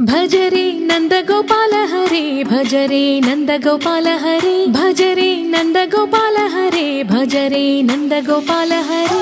भजरे नंदगोपाल हरे भजरे नंदगोपाल हरे भजरे नंदगोपाल हरे भजरे नंदगोपाल हरे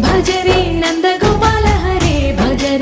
भजरे नंदगोपाल हरे भजरे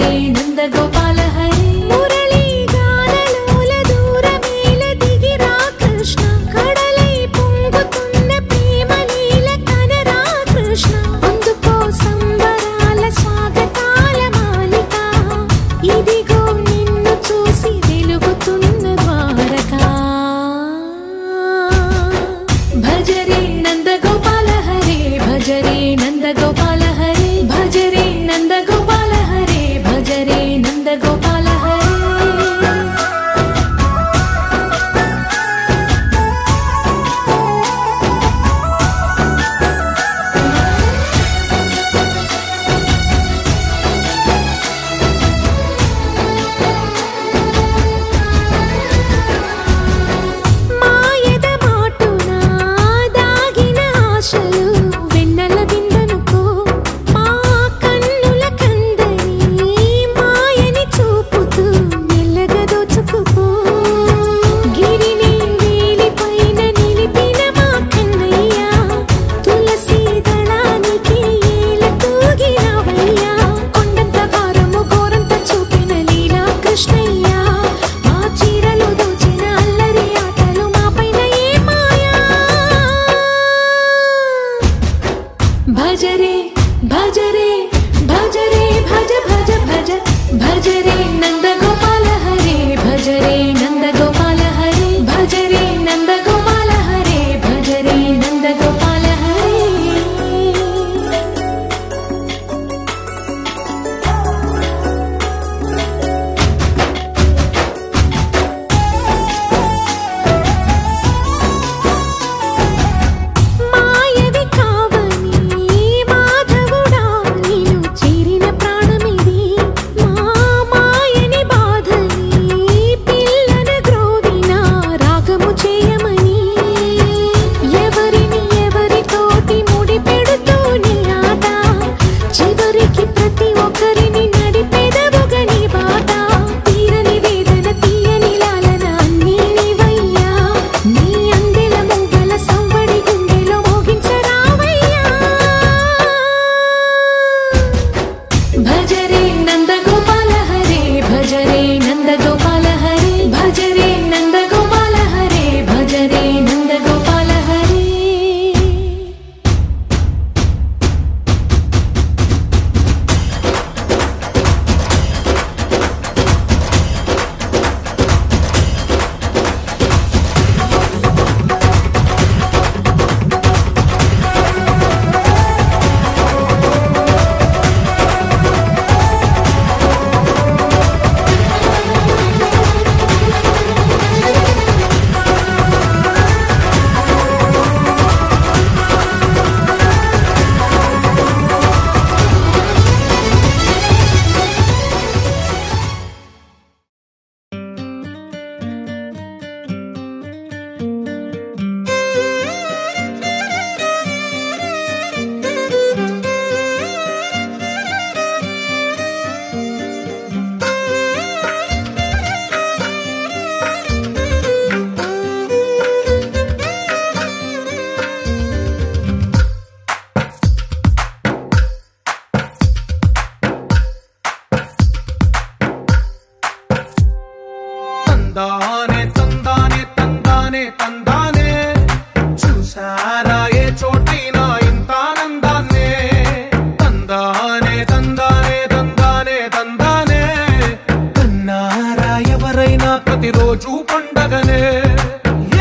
పండగనే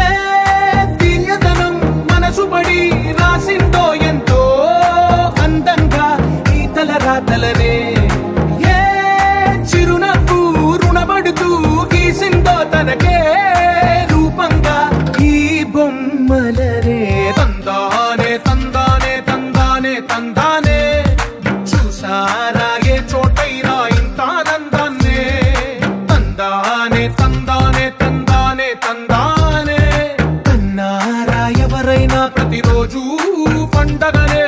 ఏ తీయదనం మనసుపడి రాసిందో ఎంతో అందంగా ఈ తలరాతలనే ఏ చిరునవ్వు రుణపడుతూ గీసిందో తనకే రూపంగా ఈ బొమ్మలనే తందానే తందానే తందానే తందానే చూసారా ఏ చోటైనా ఇంత ఆనందాన్నే తందానే తందానే తందానే తందానే అన్నారా ఎవరైనా ప్రతిరోజు పండగనే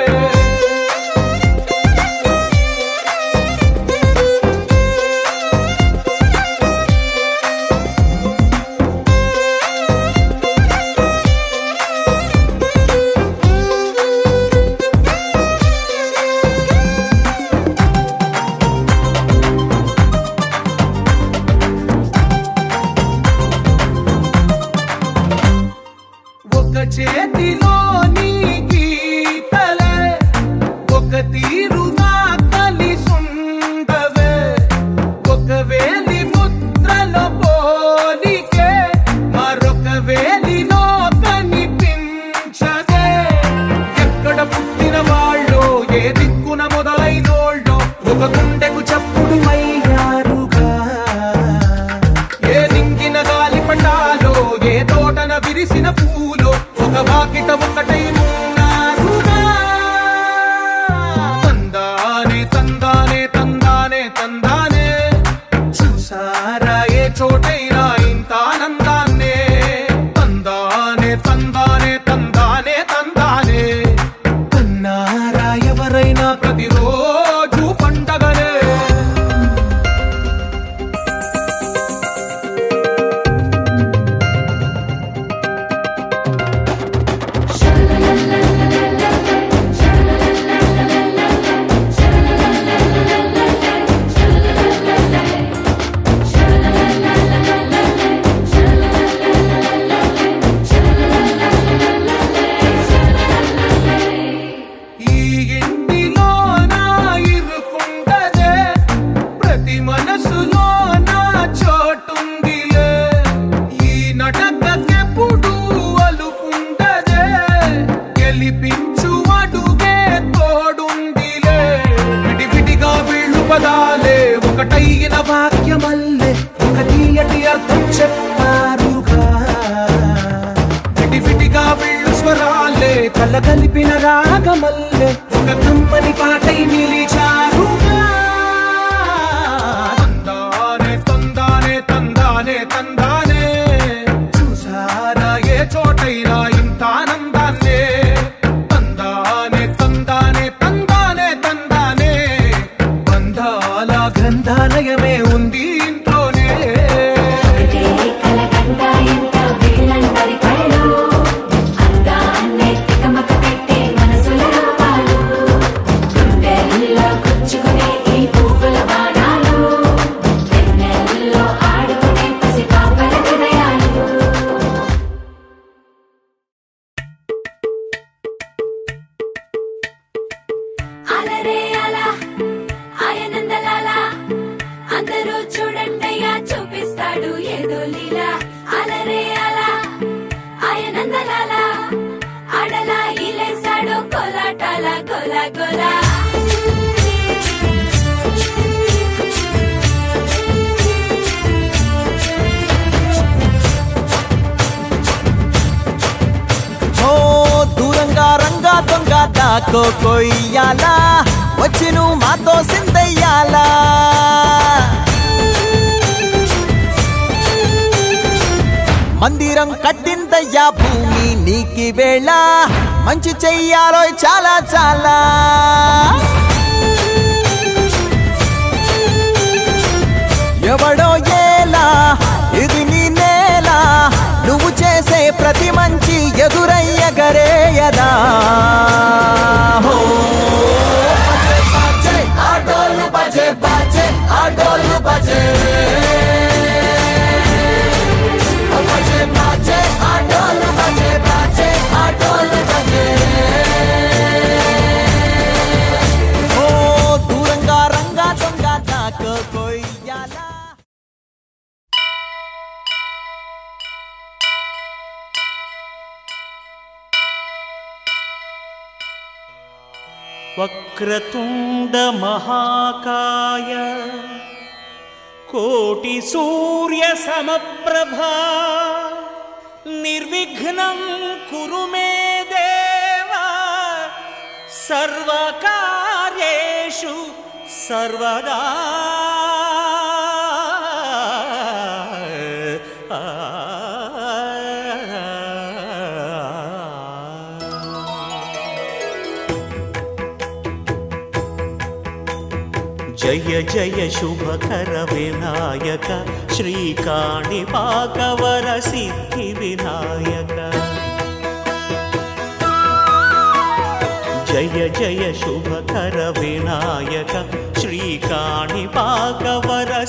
చేతిలో నీ గీతలే ఒక తీరుగా కలిసుండవే ఒక వేలి ముద్రలో పోలికే మరొక వేలిలో కనిపించదే ఎక్కడ పుట్టిన వాళ్ళో ఏ దిక్కున మొదలైనోళ్ళో ఒక గుండెకు చప్పుడు అయ్యారుగా ఏ దింగిన గాలి పటాలో ఏ తోటన విరిసిన పూలో ఒక వాకిట ఒకటై ఉన్నారుగా తందానే తందానే తందానే తందానే చూసారా ఏ చోటైనా ఇంత ఆనందాన్నే తందానే తందానే తందానే తందానే అన్నారా ఎవరైనా ప్రతిరోజు పండగనే ఒకటైన వాక్యమల్లే ఒక తీయటి అర్థం చెప్పారుగా విడివిడిగా వీళ్ళు స్వరాలే కలగలిపిన రాగమల్లే ఒక కమ్మని పాటై నిలిచారుగా తందానే తందానే తందానే తందానే చూసారా ఏ చోటైనా ఇంత ఆనందాన్నే తందానే తందానే తందానే తందానే బంధాల గ్రంథాలయమే ఉంది ఇంట్లోనే అందరూ చూడండయ్యా చూపిస్తాడు ఏదో లీలా అలరే అలా ఆయనందలాల ఆడలా ఇలేసాడు కోలాటాల కోలా కోలా దూరంగా రంగా దొంగ దాకో కొయ్యాలా వచ్చి నువ్వు మాతో సిందయ్యాలా మందిరం కట్టిందయ్యా భూమి నీకి వేళ మంచి చెయ్యాలో చాలా చాలా ఎవడో ఏలా ఇది నీ నేల నువ్వు చేసే ప్రతి మంచి ఎదురయ్యగరేయదా ఆటోలు బజే బజే ఆటోలు బజే బజే బజే ఆటోలు బజే బజే ఆటోలు బజే ఓ దూరంగా రంగా దొంగ నాకు కొయ్యాలా వక్రతుండ మహాకాయ కోటి సూర్య సమప్రభా నిర్విఘ్నం కురు మే దేవ సర్వకార్యేషు సర్వదా. జయ జయ శుభకర వినాయక శ్రీకాణిపాకవర సిద్ధి వినాయక. జయ జయ శుభకర వినాయక శ్రీకాణిపాకవర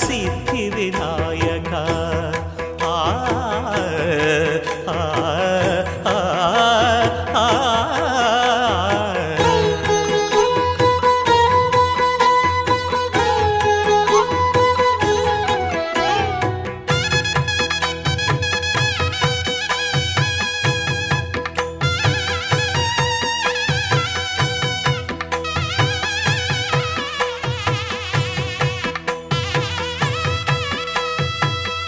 సిద్ధి వినాయక. ఆ ఆ ఆ ఆ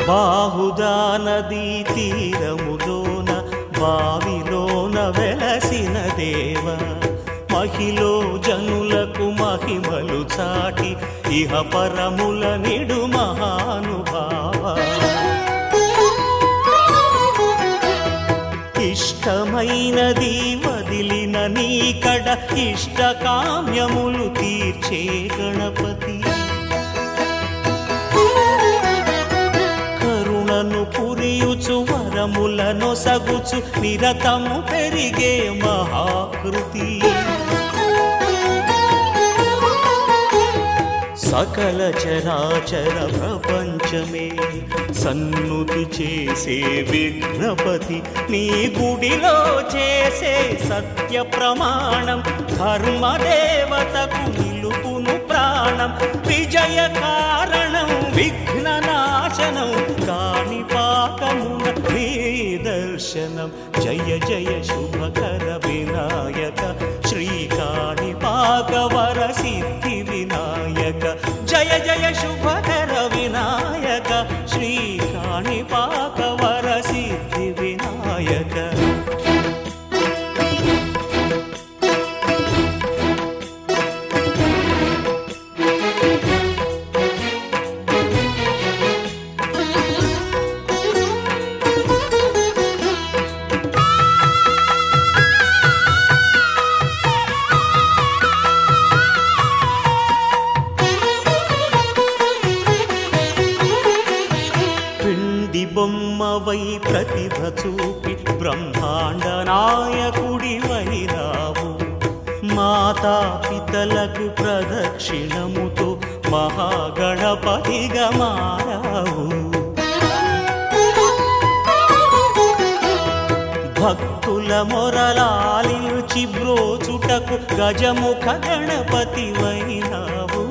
బాహుదా నదీ తీరములోన బావిలోన వెలసిన దేవ మహిలో జనులకు మహిమలు చాటి ఇహ పరముల నిడు మహానుభావ. ఇష్టమైనది వదిలిన నీకడ ఇష్టకామ్యములు తీర్చే గణపతి. పురియుచు వరములను సగుచు నిరతము పెరిగే మహాకృతి. సకల చరాచర ప్రపంచమే సన్నుతి చేసే విఘ్నపతి. నీ గుడిలో చేసే సత్య ప్రమాణం ధర్మదేవతకు నిలుపును ప్రాణం. విజయ కారణం విఘ్న నాశనం కాణిపాకమున నీ దర్శనం. జయ జయ శుభకర వినాయక శ్రీకాణిపాకవర సిద్ధి వినాయక. జయ జయ శుభకర వినాయక శ్రీకాణిపాకవర సిద్ధి వినాయక. బొమ్మవై ప్రతిభ చూపి బ్రహ్మాండ నాయకుడి వైరావు. మాతా పితలకు ప్రదక్షిణముతో మహాగణపతిగా మారావు. భక్తుల మొరలాలించి బ్రోచుటకు గజముఖ గణపతి వైనావు.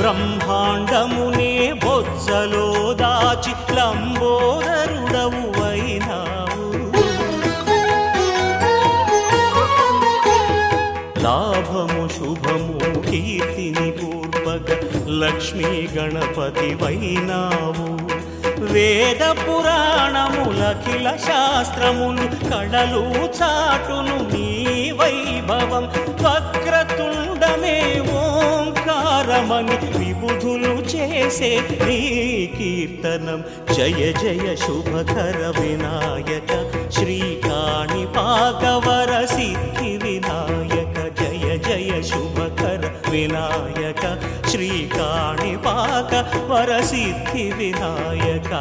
బ్రహ్మాండమునే బొజ్జలో దాచి లంబోదరుడవు అయినావు. లాభము శుభము కీర్తిని పూర్వక లక్ష్మీ గణపతి వైనావు. వేద పురాణములఖిల శాస్త్రములు కళలు చాటును నీ వైభవం. వక్రతుండమే ఓంకారమని విబుధులు చేసే నీ కీర్తనం. జయ జయ శుభకర వినాయక శ్రీకాణిపాకవర సిద్ధి వినాయక. జయ జయ శుభకర వినాయక శ్రీకాణిపాకవర సిద్ధి వినాయక.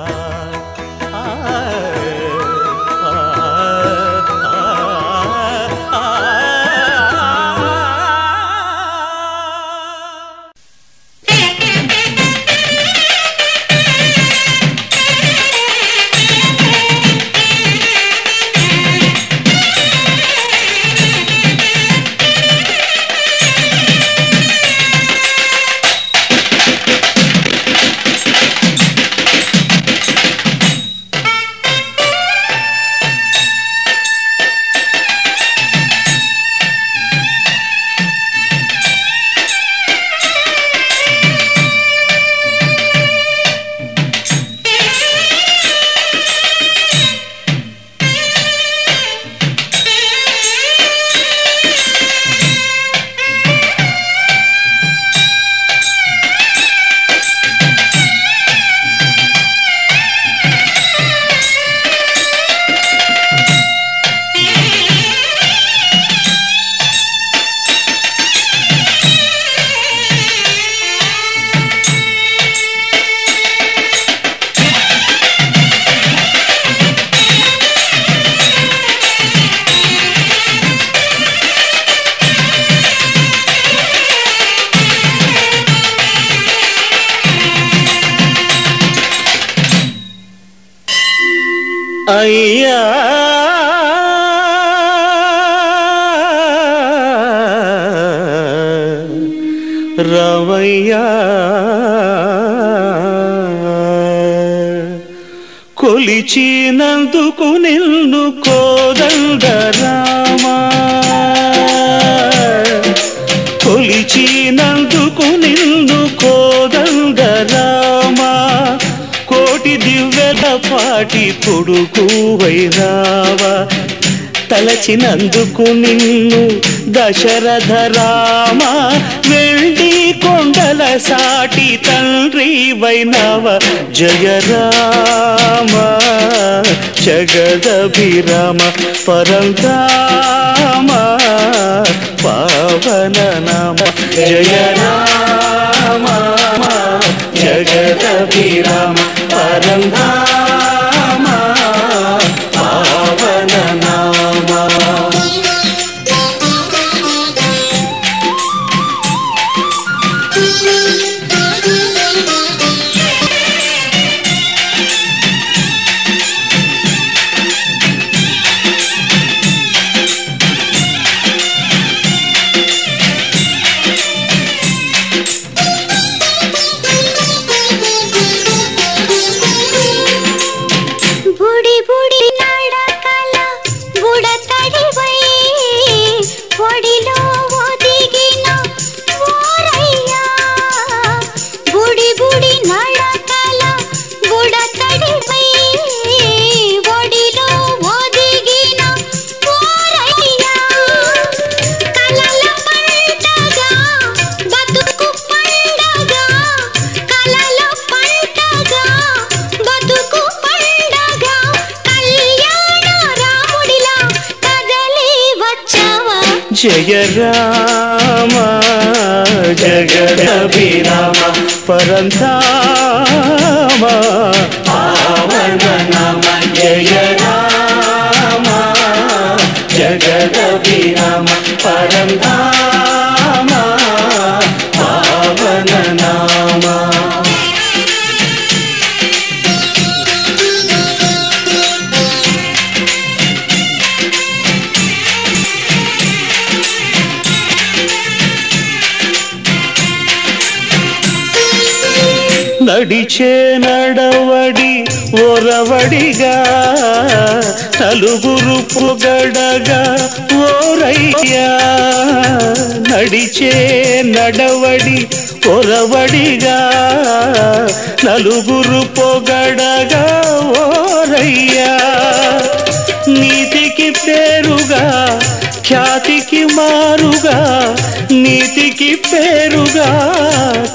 అయ్యా రామయ్యా కొలిచినందుకు నిన్ను కోదండ రామా కొలిచినందుకు నిన్ను కోదండ రామా కోటి దివ్యల పాటి కొడుకు వైరావా తలచినందుకు నిన్ను దశరథ రామా వెండి కొండల సాటి తండ్రి వైనవ జయ రామ జగదభిరామ పరంధామ పావన నామ జయ రామ జగదభిరామ పరంధామ పావన నామ జయ రామ జగదభిరామ పరంధామ పావన నామ జయ రామ జగదభిరామ పరంధామ పావన నామ నడిచే నడవడి ఓరవడిగా నలుగురు పొగడగా ఓరయ్యా నడిచే నడవడి ఓరవడిగా నలుగురు పొగడగా ఓరయ్యా నీతికి పేరుగా ఖ్యాతికి మారుగా నీతికి పేరుగా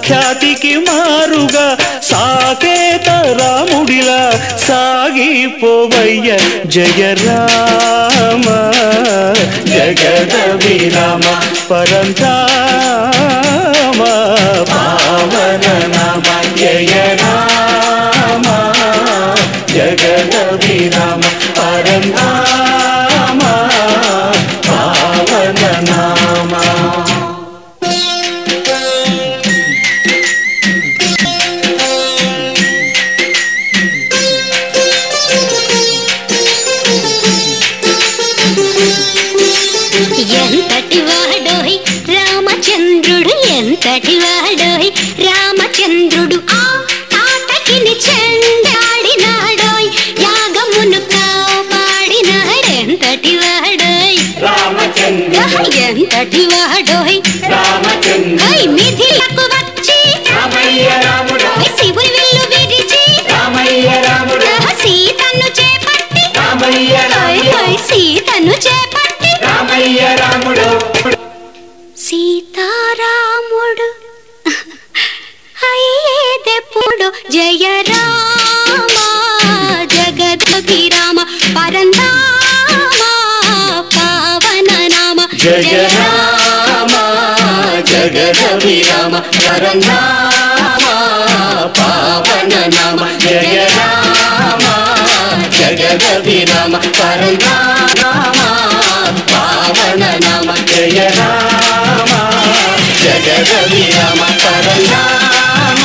ఖ్యాతికి మారుగా సాకేత రాముడిలా సాగిపోవయ్య జయ రామ జగదభిరామ పరంధామ పావన నామ జయ రామ జగదభిరామ పరంధామ పావన నామ ఎంతటి వాడోయ్ రామచంద్రుడు ఎంతటి వాడోయ్ రామచంద్రుడు ఆ తాటకిని చెండాడినాడోయ్ యాగమును కాపాడినాడు ఎంతటి వాడోయ్ రామచంద్రుడు ఎంతటి వాడోయ్ రామచంద్రుడు మిథిలకు వచ్చి రామయ్య రాముడు శివుని విల్లు విరిచి రామయ్య రాముడు సీతను చేపట్టి రామయ్య రాముడు సీతను చేపట్టి రామయ్య రాముడు సీతారాముడు అయ్యేదెప్పుడు జయ రామ జగదభిరామ పరంధామ పావన నామ జయ రామ జగదభిరామ పరంధామ పావన నామ జయ రామ జగదభిరామ పరంధామ పావన నామ జయ రామ జగదభిరామ పరంధామ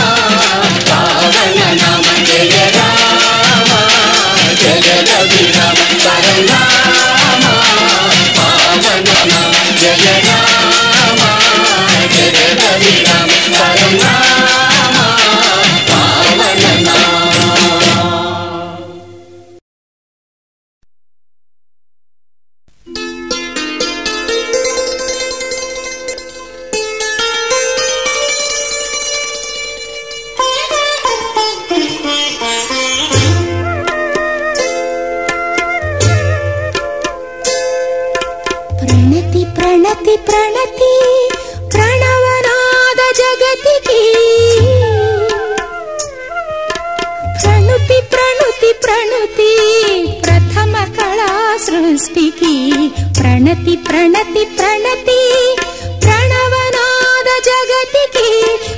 పావన నామ జయ రామ జగదభిరామ ప్రణతి ప్రణుతి ప్రణుతి ప్రథమ కళా సృష్టికి ప్రణతి ప్రణతి ప్రణతి ప్రణవనాద జగతికి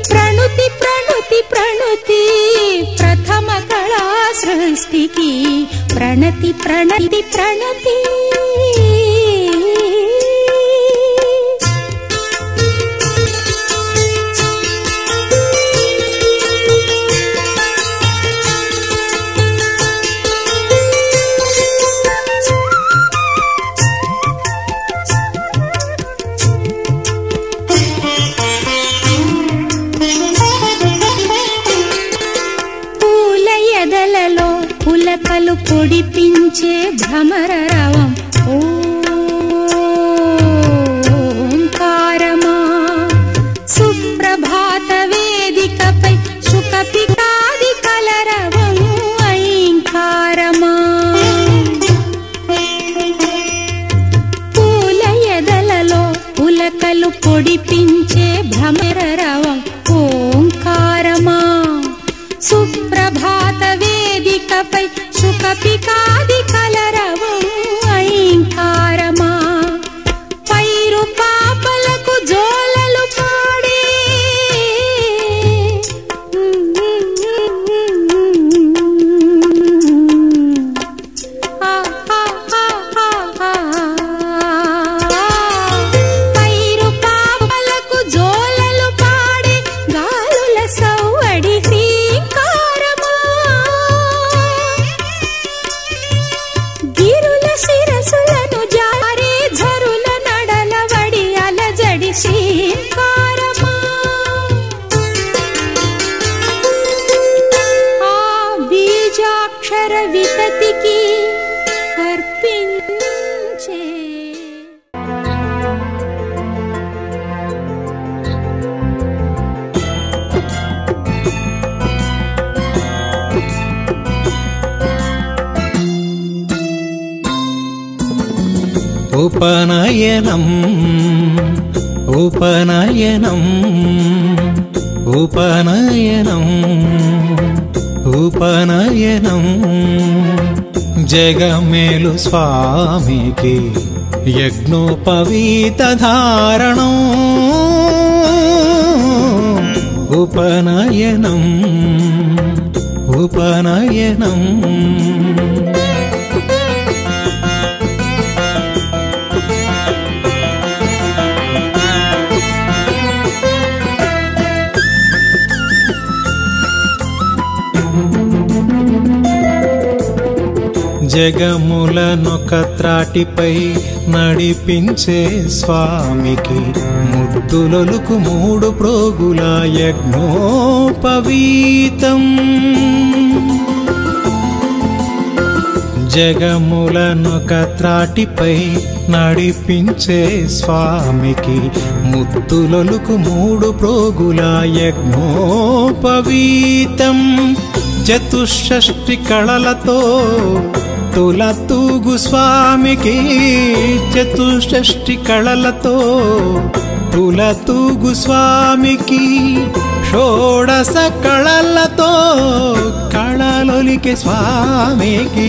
ప్రణుతి ప్రణుతి ప్రణుతి ప్రథమ కళా సృష్టికి ప్రణతి ప్రణతి ప్రణతి పులకలు పొడిపించే భ్రమర రవం ఓంకారమా సుప్రభాత వేదికపై సుఖపికాది కలరవం ఐంకారమా పూల ఎదలలో పులకలు పొడిపించే భ్రమర రవం ఓంకారమా సుప్రభాత వేదికపై సుఖపికాది కలరవం ఐంకారమా పైరు పాపలకు జోలలు పాడే పైరు పాపలకు జోలలు పాడే గాలుల సవ్వడి గిరుల శిరసులను జారే ఝరుల నడలవడి అలజడి శ్రీంకారమా ఆ బీజాక్షర వితతికి అర్పించే ఉపనయనం ఉపనయనం ఉపనయనం ఉపనయనం జగమేలు స్వామికి యజ్ఞోపవీత ధారణం ఉపనయనం ఉపనయనం జగములనొక త్రాటిపై నడిపించే స్వామికి ముద్దులొలుకు మూడు ప్రోగుల యజ్ఞోపవీతం జగములనొక త్రాటిపై నడిపించే స్వామికి ముద్దులొలుకు మూడు ప్రోగుల యజ్ఞోపవీతం చతుషష్ఠి కళలతో తులతూగు స్వామికి చతుషష్ఠి కళలతో తులతూగు స్వామికి షోడశ కళలతో కళలొలికే స్వామికి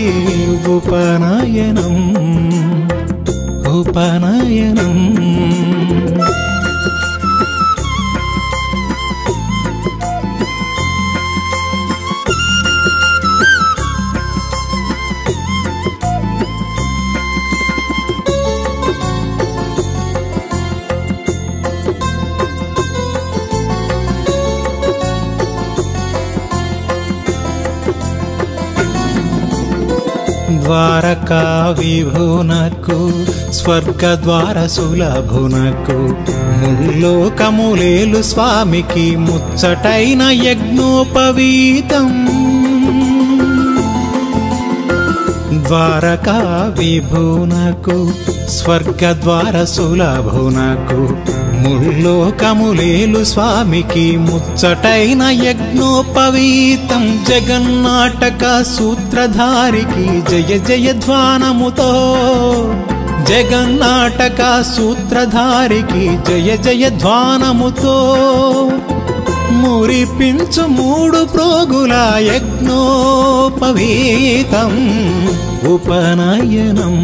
ఉపనయనం ఉపనయనం ద్వారకా విభునకు స్వర్గద్వార సులభునకు ముల్లోకములేలు స్వామికి ముచ్చటైన యజ్ఞోపవీతం ద్వారకా విభునకు స్వర్గద్వార సులభునకు ముల్లోకములేలు స్వామికి ముచ్చటైన యజ్ఞోపవీతం జగన్నాటక సూత్రధారికి జయ జయ ధ్వానముతో జగన్నాటక సూత్రధారికి జయ జయ ధ్వానముతో మురిపించు మూడు ప్రోగుల యజ్ఞోపవీతం ఉపనయనం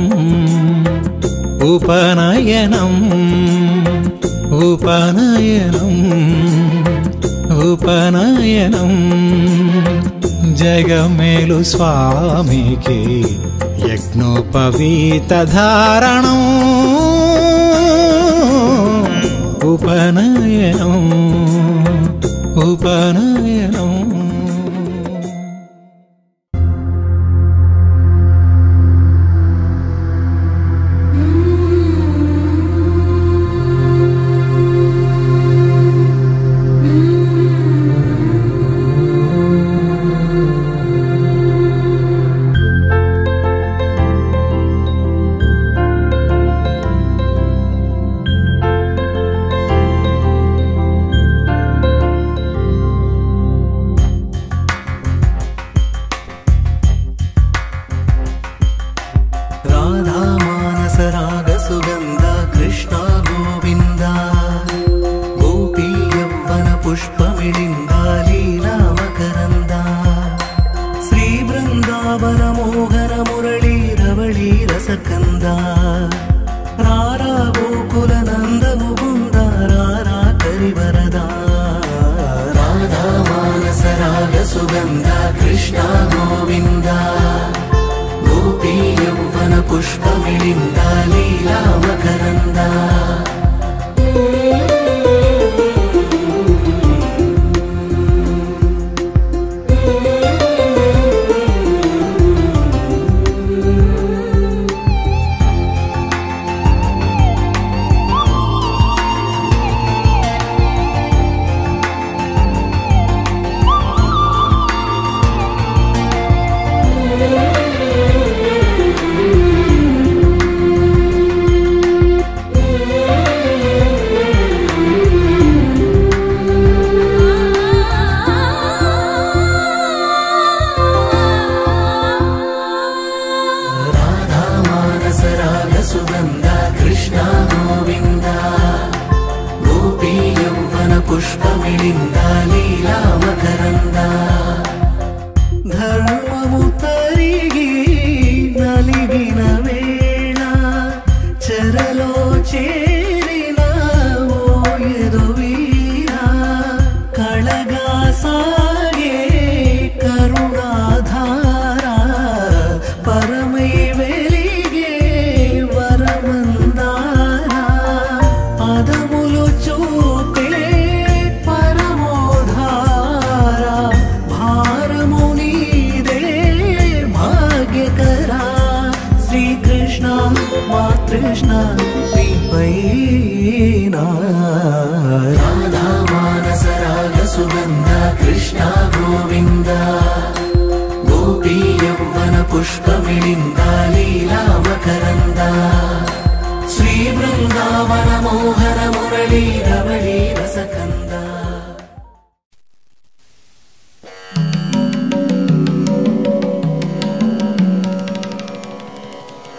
ఉపనయనం ఉపనయనం ఉపనయనం జగమేలు స్వామికి యజ్ఞోపవీత ధారణం ఉపనయనం ఉపనయనం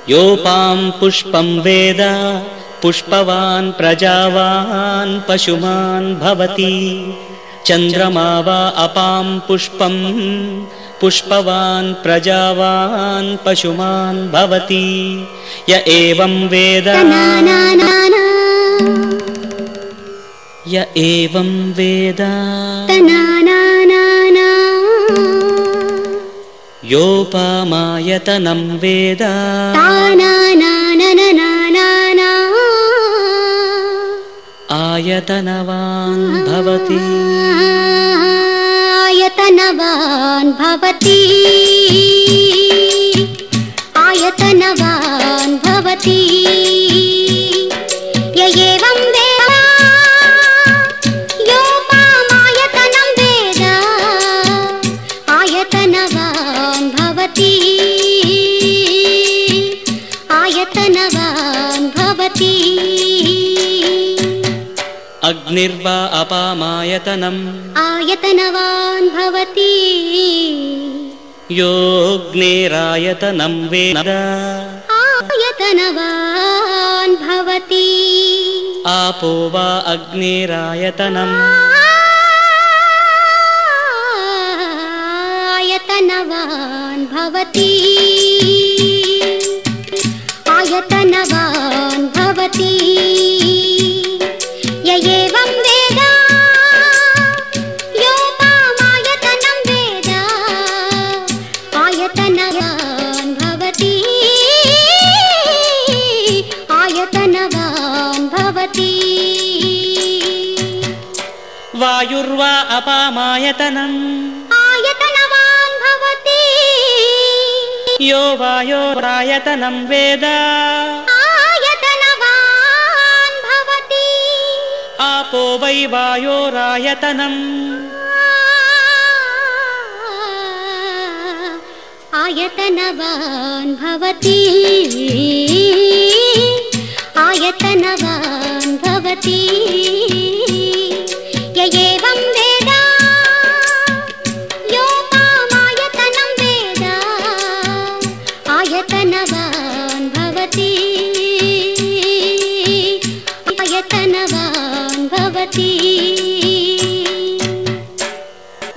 योपां पुष्पं वेद पुष्पवान् प्रजावान् पशुमान् भवति चन्द्रमा वा अपां पुष्पं पुष्पवान् प्रजावान् पशुमान् भवति य एवं वेद य एवं वेद योपामायतनं वेद आयतनवान् भवति आयतनवान् भवति आयतनवान् भवति य एवं वेद योपामायतनं वेद आयतनवान् भवति आयतनवान् भवति अग्निर्वा अपामायतनम् आयतनवान् भवति योऽग्निरायतनं वेद आयतनवान् भवति आपो वा अग्निरायतनम् आयतनवान् भवति आयतनवान् भवति य एवं वेद योपामायतनं वेद आयतनवान् भवति आयतनवान् भवति वायुर्वा अपामायतनम् आयतनवान् भवति यो वायोरायतनं वेद आयतनवान् भवति आपो वै वायोरायतनम् आयतनवान् भवति आयतनवान् भवति य एवं वेद योपामायतनं वेद आयतनवान् भवति आयतनवान् भवति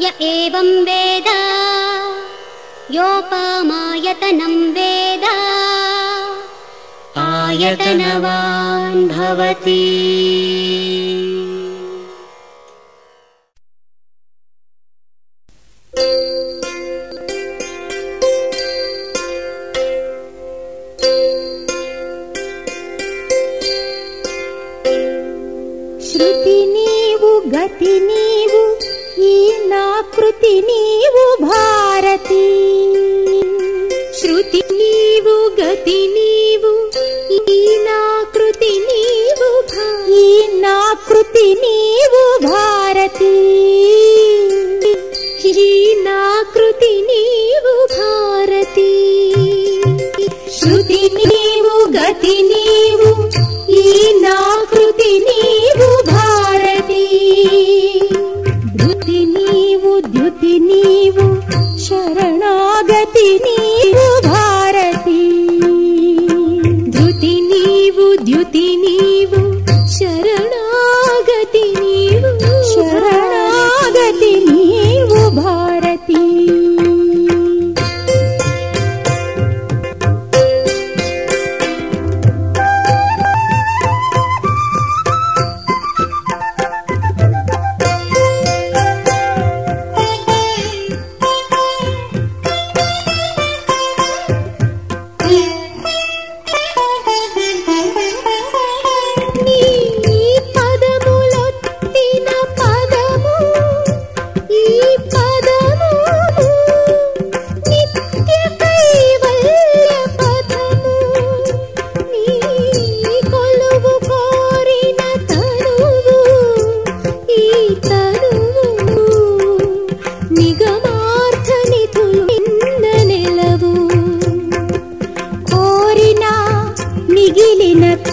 य एवं वेद योपामायतनं वेद आयतनवान् भवति ಶ್ರುತಿ ನೀವು ಗತಿ ನೀವು ಈ ನಾಕೃತಿ ನೀವು ಭಾರತಿ ಶ್ರುತಿ ನೀವು ಗತಿ ನೀವು ಈ ನಾಕೃತಿ ನೀವು ಈ ನಾಕೃತಿ ನೀವು ಭಾರತಿ ಈ ನಾಕೃತಿ ನೀವು ಭಾರತಿ ಶ್ರುತಿ ನೀವು ಗತಿ ನೀವು ಈ ನಾಕೃತಿ ನೀವು ಭಾರತಿ ಧೃತಿ ನೀವು ದ್ಯುತಿ ನೀವು ಶರಣಾಗತಿ ನೀವು ಭಾರತಿ ಧೃತಿ ನೀವು ದ್ಯುತಿ ನೀವು ಶರಣಾಗತಿ ನೀವು ಶರಣಾಗತಿ ನೀವು ಭಾರತಿ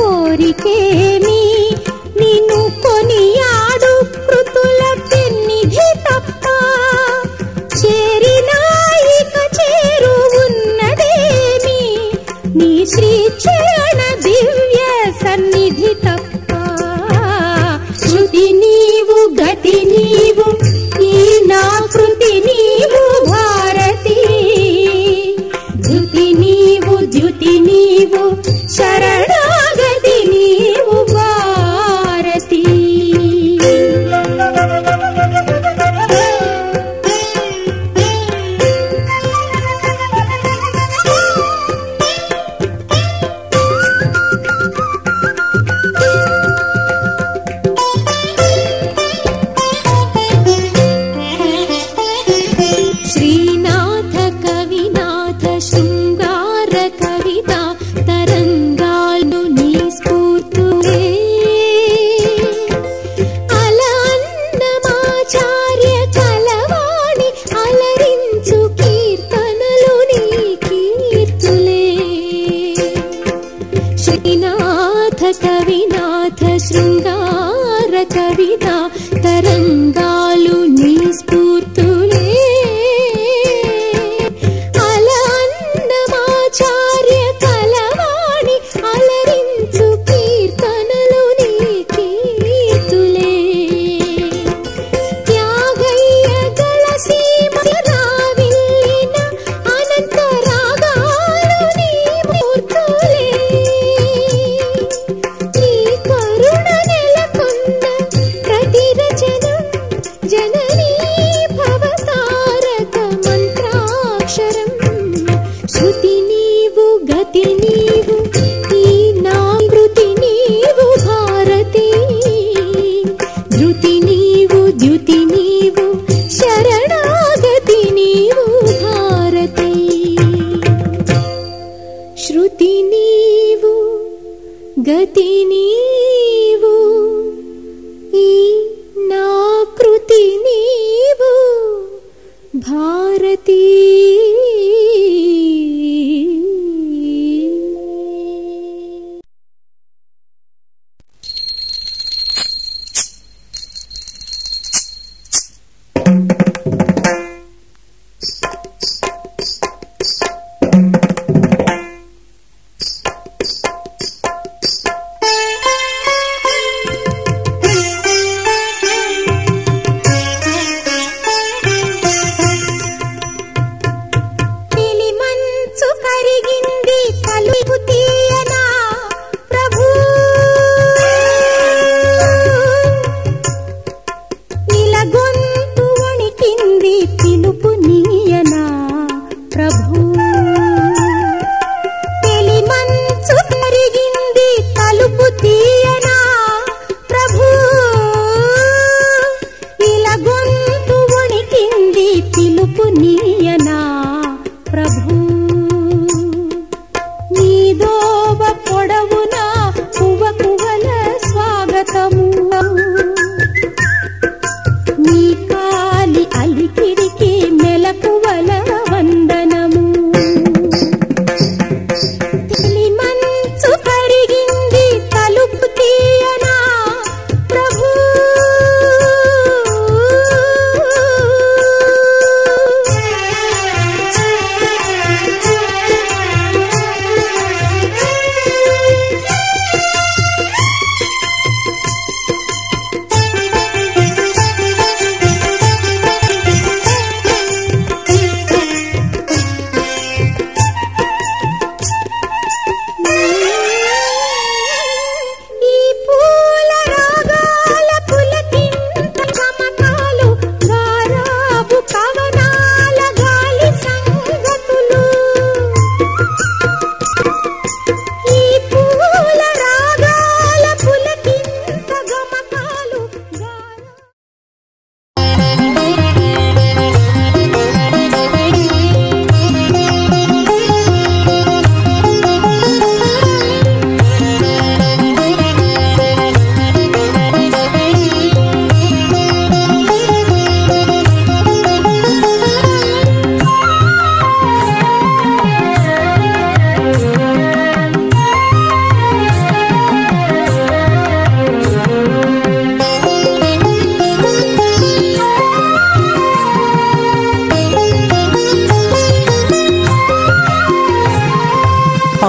కోరికేమి నిన్ను కొనియాడు కృతుల పెన్నిధి తప్ప చేరినాయిక చేరు ఉన్నదేమి నీ శ్రీ చరణ దివ్య సన్నిధి తప్ప శృతి నీవు గతి నీవు ఈ నాకృతి నీవు భారతి ధృతి నీవు ద్యుతి నీవు శరణాగతి నీవు భారతి శ్రీ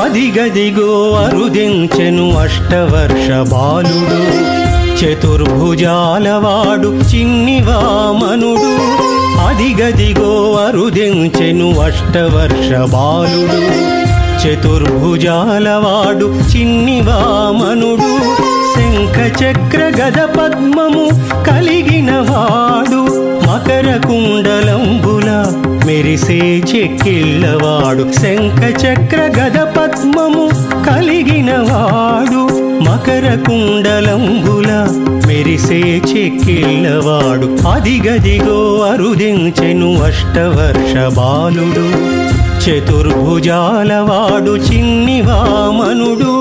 అదిగదిగో అరుదించెను అష్టవర్ష బాలుడు, చతుర్భుజాలవాడు చిన్ని వామనుడు. అదిగదిగో అరుదించెను అష్టవర్ష బాలుడు, చతుర్భుజాలవాడు చిన్ని వామనుడు. శంఖ చక్ర గద పద్మము కలిగిన వాడు, మకర కుండలంబుల మెరిసే చెక్కిళ్ళవాడు. శంఖ చక్ర గద పద్మము కలిగిన వాడు, మకర కుండలంబుల మెరిసే చెక్కిళ్ళవాడు. అదిగదిగో అరుదించెను అష్టవర్ష బాలుడు, చతుర్భుజాలవాడు చిన్ని వామనుడు.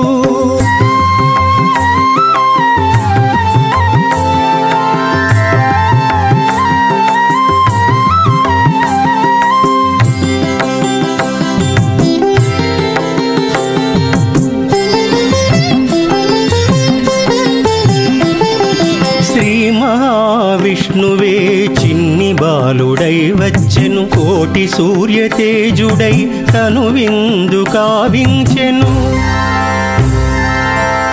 విష్ణువే చిన్ని బాలుడై వచ్చెను, కోటి సూర్య తేజుడై కనువిందు కావించెను.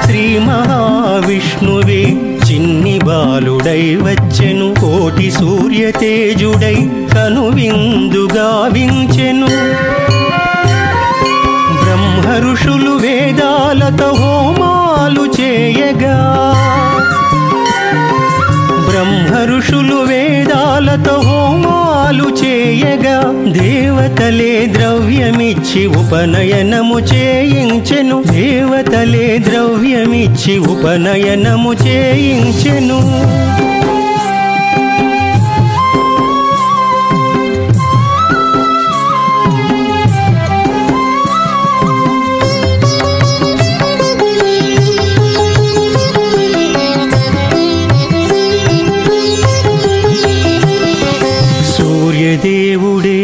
శ్రీ మహావిష్ణువే చిన్ని బాలుడై వచ్చెను, కోటి సూర్య తేజుడై కనువిందు గావించెను. బ్రహ్మ ఋషులు వేదాలతో హోమాలు చేయగా, బ్రహ్మ ఋషులు వేదాలతో హోమాలు చేయగా, దేవతలే ద్రవ్యమిచ్చి ఉపనయనము చేయించెను. దేవతలే ద్రవ్యమిచ్చి ఉపనయనము చేయించెను. దేవుడే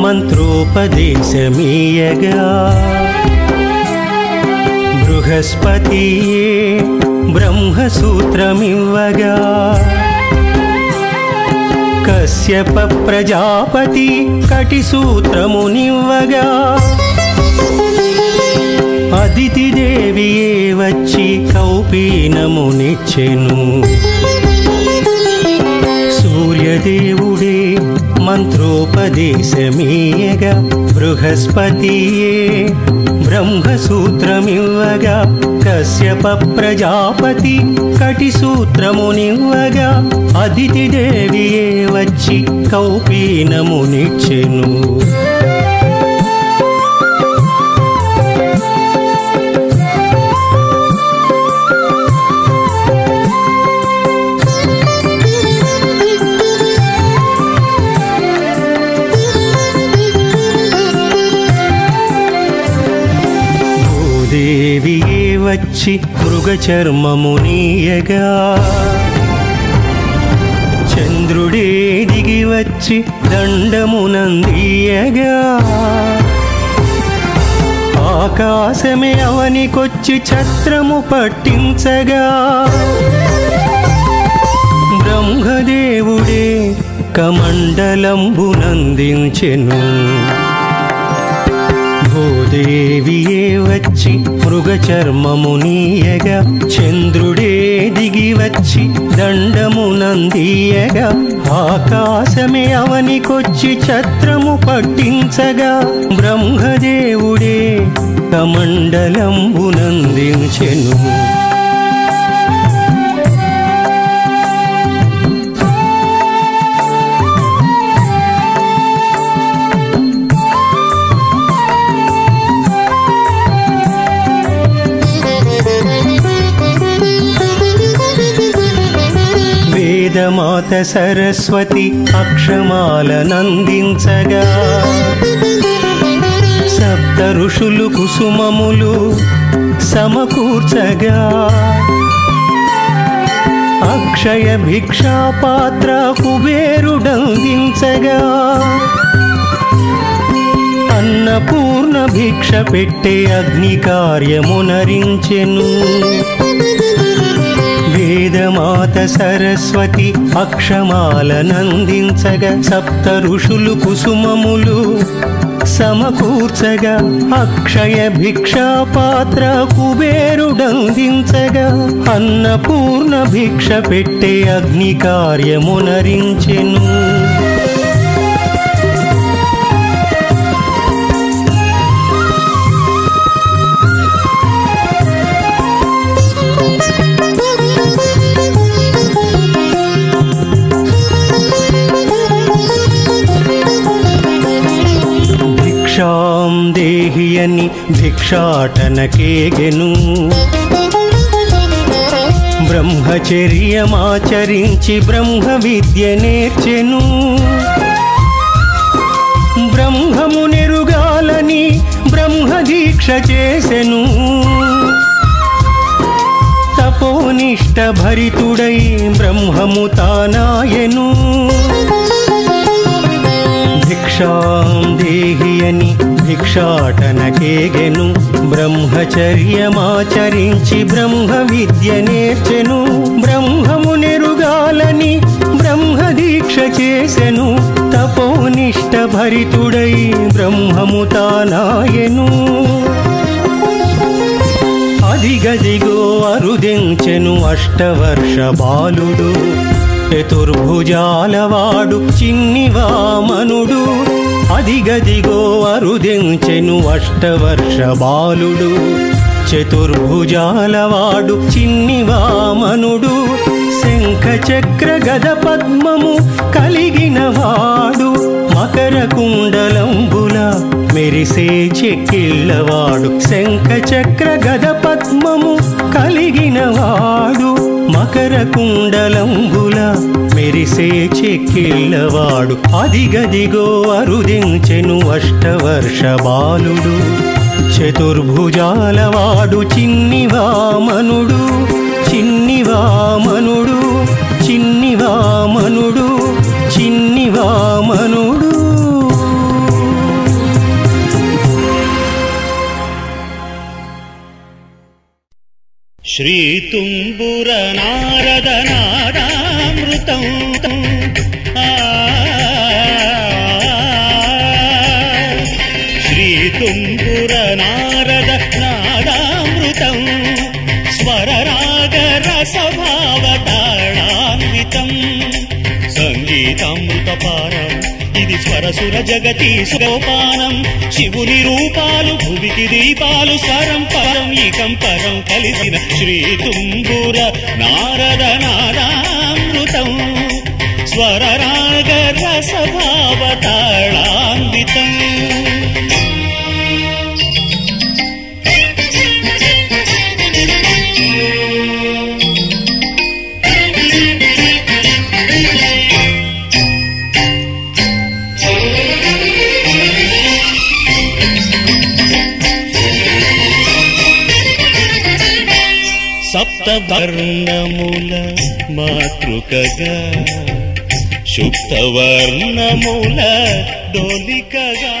మంత్రోపదేశమీయగా, బృహస్పతియే బ్రహ్మసూత్రమివ్వగా, కశ్యప ప్రజాపతి కటిసూత్రమునివ్వగా, అదితి దేవియే వచ్చి కౌపీనమునిచ్చెను. సూర్యదేవుడే మంత్రోపదేశమీయగా, బృహస్పతియే బ్రహ్మసూత్రమివ్వగా, కశ్యప ప్రజాపతి కటిసూత్రమునివ్వగా, అదితి దేవియే వచ్చి కౌపీనమునిచ్చెను. దేవియే వచ్చి మృగచర్మమునీయగా, చంద్రుడే దిగి వచ్చి దండమునందీయగా, ఆకాశమే అవనికొచ్చి ఛత్రము పట్టించగా, బ్రహ్మదేవుడే కమండలంబునందించెను. భూదేవియే వచ్చి మృగచర్మమునీయగా, చంద్రుడే దిగి వచ్చి దండమునందీయగా, ఆకాశమే అవనికొచ్చి ఛత్రము పట్టించగా, బ్రహ్మదేవుడే కమండలంబునందించెను. వేదమాత సరస్వతి అక్షమాలనందించగా, సప్త ఋషులు కుసుమములు సమకూర్చగా, అక్షయ భిక్షాపాత్ర కుబేరుడందించగా, అన్నపూర్ణ భిక్ష పెట్టే అగ్ని కార్యమునరించెను. వేదమాత సరస్వతి అక్షమాలనందించగా, సప్త ఋషులు కుసుమములు సమకూర్చగా అక్షయ భిక్షా పాత్ర కుబేరుడందించగా అన్నపూర్ణ భిక్ష పెట్టే అగ్ని కార్యమునరించెను. భిక్షాం దేహి అని భిక్షాటనకేగెను. బ్రహ్మచర్యమాచరించి బ్రహ్మ విద్య నేర్చెను. బ్రహ్మము నెరుగాలని బ్రహ్మ దీక్ష చేసెను. తపోనిష్ట భరితుడై బ్రహ్మము తానాయెను. భిక్షాం దేహి అని భిక్షాటనకేగెను. బ్రహ్మచర్యమాచరించి బ్రహ్మ విద్య నేర్చెను. బ్రహ్మము నెరుగాలని బ్రహ్మ దీక్ష చేసెను. తపోనిష్ట భరితుడై బ్రహ్మము తానాయెను. అదిగదిగో అరుదించెను అష్టవర్ష బాలుడు. చతుర్భుజాలవాడు చిన్ని వామనుడు. అదిగదిగో అరుదించెను అష్టవర్ష బాలుడు. చతుర్భుజాలవాడు చిన్ని వామనుడు. శంఖ చక్ర గద పద్మము కలిగిన వాడు. మకర కుండలంబుల మెరిసే చెక్కిళ్ళవాడు. శంఖ చక్ర గద పద్మము కలిగిన వాడు. మకర కుండలంబుల మెరిసే చెక్కిళ్ళవాడు. అదిగదిగో అరుదించెను అష్టవర్ష బాలుడు. చతుర్భుజాలవాడు చిన్ని వామనుడు. చిన్ని వామనుడు, చిన్ని వామనుడు, చిన్ని వామనుడు. శ్రీతుంబుర నారద నాదామృతం శ్రీతుంబుర నారద నాదామృతం స్వరరాగ రసభావతాళాన్వితం సంగీతామృతపారం ఇది స్వరసుర జగతి సోపానం. శివుని రూపాలు భువికి దీపాలు స్వరం పరం ఈకం పరం కలిసిన శ్రీతుంబుర నారద నాదామృతం స్వరరాగ రసభావతాళాన్వితం. సప్తవర్ణముల మాతృకగా శుక్తవర్ణముల డోలికగా